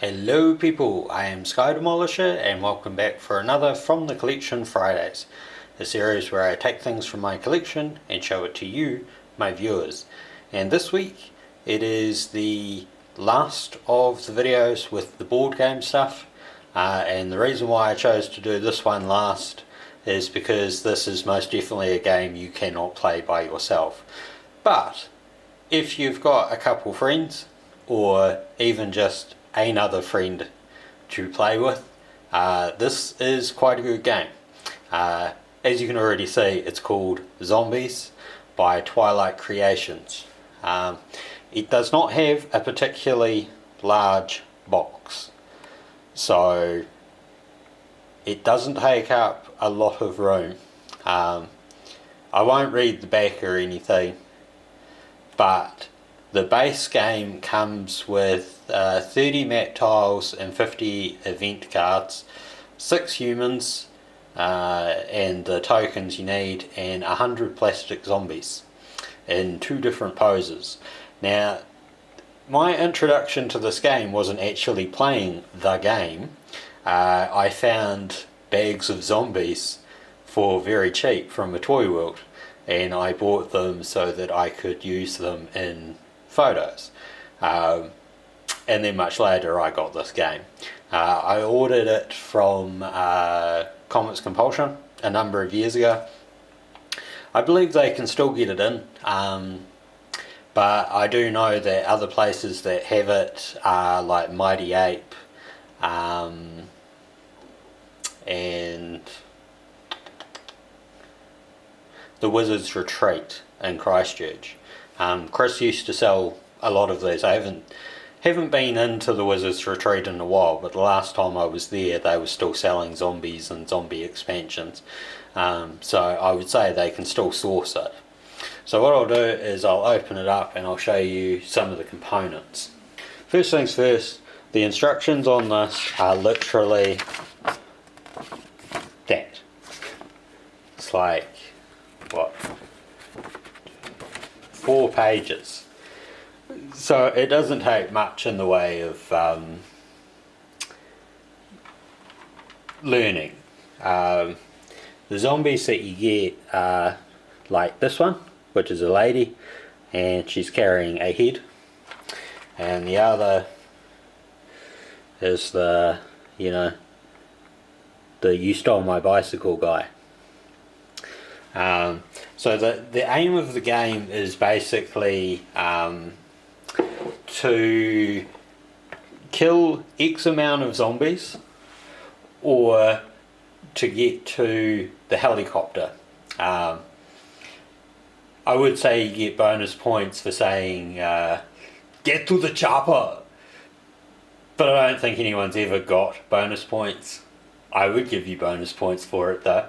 Hello people, I am Sky Demolisher and welcome back for another From the Collection Fridays, a series where I take things from my collection and show it to you, my viewers. And this week it is the last of the videos with the board game stuff, and the reason why I chose to do this one last is because this is most definitely a game you cannot play by yourself. But if you've got a couple friends or even just another friend to play with, this is quite a good game. As you can already see, it's called Zombies by Twilight Creations. It does not have a particularly large box, so it doesn't take up a lot of room. I won't read the back or anything, but the base game comes with 30 mat tiles and 50 event cards, 6 humans and the tokens you need, and 100 plastic zombies in 2 different poses. Now, my introduction to this game wasn't actually playing the game. I found bags of zombies for very cheap from a toy world, and I bought them so that I could use them in photos, and then much later I got this game. I ordered it from Comics Compulsion a number of years ago. I believe they can still get it in, but I do know that other places that have it are like Mighty Ape and the Wizard's Retreat in Christchurch. Chris used to sell a lot of these. I haven't been into the Wizard's Retreat in a while, but the last time I was there they were still selling zombies and zombie expansions, so I would say they can still source it. So what I'll do is I'll open it up and I'll show you some of the components. First things first, the instructions on this are literally that. It's like, what, 4 pages. So it doesn't take much in the way of learning. The zombies that you get are like this one, which is a lady, and she's carrying a head, and the other is the, the you stole my bicycle guy. So the aim of the game is basically to kill X amount of zombies or to get to the helicopter. I would say you get bonus points for saying get to the chopper, but I don't think anyone's ever got bonus points. I would give you bonus points for it though.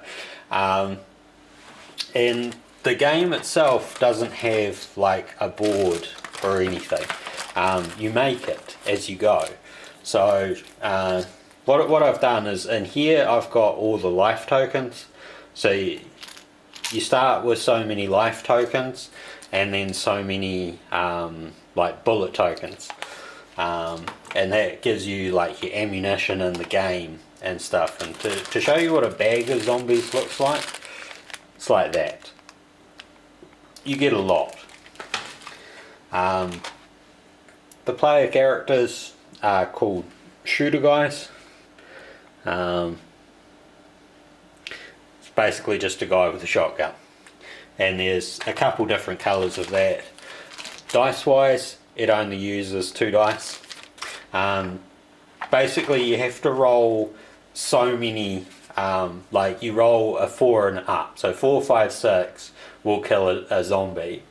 And the game itself doesn't have like a board or anything. You make it as you go. So what I've done is in here I've got all the life tokens. So you start with so many life tokens and then so many like bullet tokens, and that gives you like your ammunition in the game and stuff. And to show you what a bag of zombies looks like, it's like that. You get a lot. The player characters are called shooter guys. It's basically just a guy with a shotgun, and there's a couple different colours of that. Dice wise, it only uses 2 dice. Basically you have to roll so many, like you roll a 4 and up, so 4, 5, 6 will kill a zombie.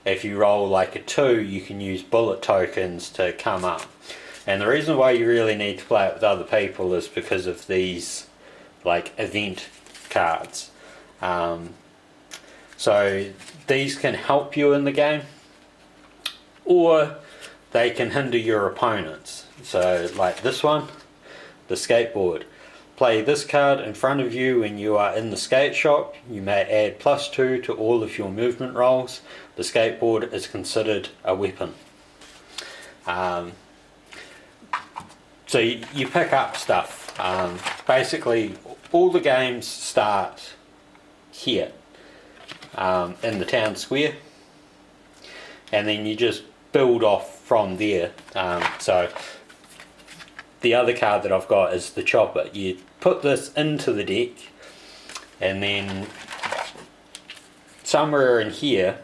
If you roll like a 2, you can use bullet tokens to come up. And the reason why you really need to play it with other people is because of these like event cards. So these can help you in the game, or they can hinder your opponents. So like this one, the skateboard. Play this card in front of you when you are in the skate shop. You may add +2 to all of your movement rolls. The skateboard is considered a weapon. So you pick up stuff. Basically, all the games start here in the town square, and then you just build off from there. So the other card that I've got is the chopper. You put this into the deck, and then somewhere in here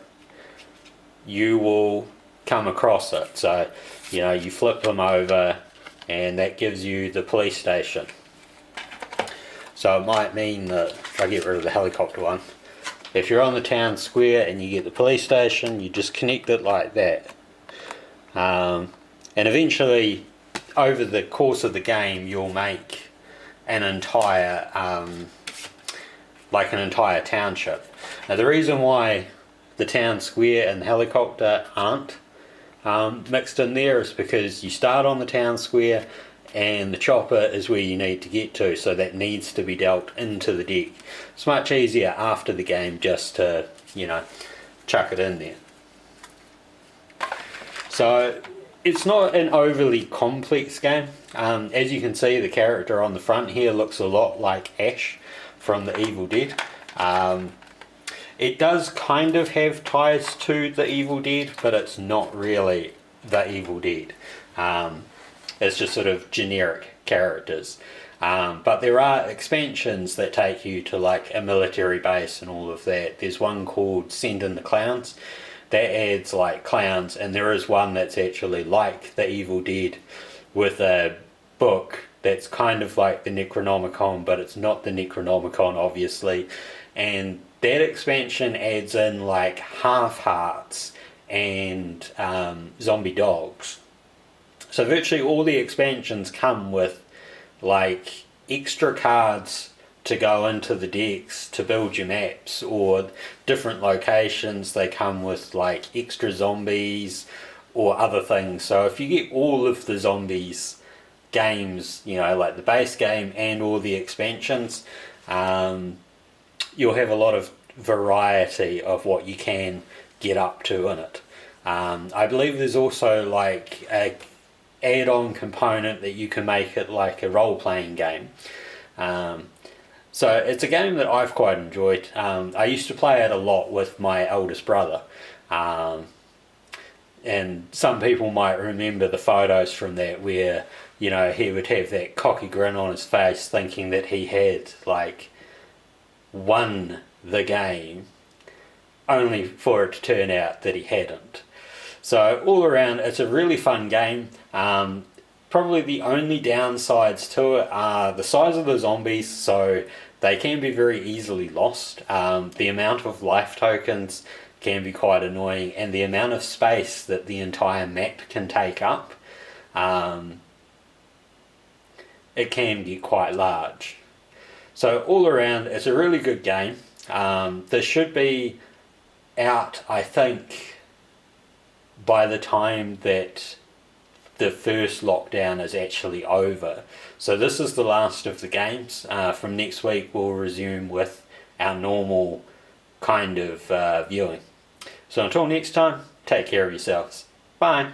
you will come across it. So you flip them over, and that gives you the police station. So it might mean that if I get rid of the helicopter one, if you're on the town square and you get the police station, you just connect it like that. And eventually, over the course of the game, you'll make an entire township. Now the reason why the town square and the helicopter aren't mixed in there is because you start on the town square and the chopper is where you need to get to, so that needs to be dealt into the deck. It's much easier after the game just to chuck it in there. So it's not an overly complex game. As you can see, the character on the front here looks a lot like Ash from the Evil Dead. It does kind of have ties to the Evil Dead, but it's not really the Evil Dead. It's just sort of generic characters. But there are expansions that take you to like a military base and all of that. There's one called Send in the Clowns that adds like clowns, and there is one that's actually like the Evil Dead with a book that's kind of like the Necronomicon, but it's not the Necronomicon obviously. And that expansion adds in like half hearts and zombie dogs. So virtually all the expansions come with like extra cards to go into the decks to build your maps, or different locations. They come with like extra zombies or other things. So if you get all of the zombies games, like the base game and all the expansions, you'll have a lot of variety of what you can get up to in it. I believe there's also like a add-on component that you can make it like a role-playing game. So it's a game that I've quite enjoyed. I used to play it a lot with my eldest brother, and some people might remember the photos from that where he would have that cocky grin on his face thinking that he had like won the game, only for it to turn out that he hadn't. So all around, it's a really fun game. Probably the only downsides to it are the size of the zombies, so they can be very easily lost. The amount of life tokens can be quite annoying, and the amount of space that the entire map can take up, it can get quite large. So all around, it's a really good game. This should be out, I think, by the time that the first lockdown is actually over. So this is the last of the games. From next week we'll resume with our normal kind of viewing. So until next time, take care of yourselves. Bye.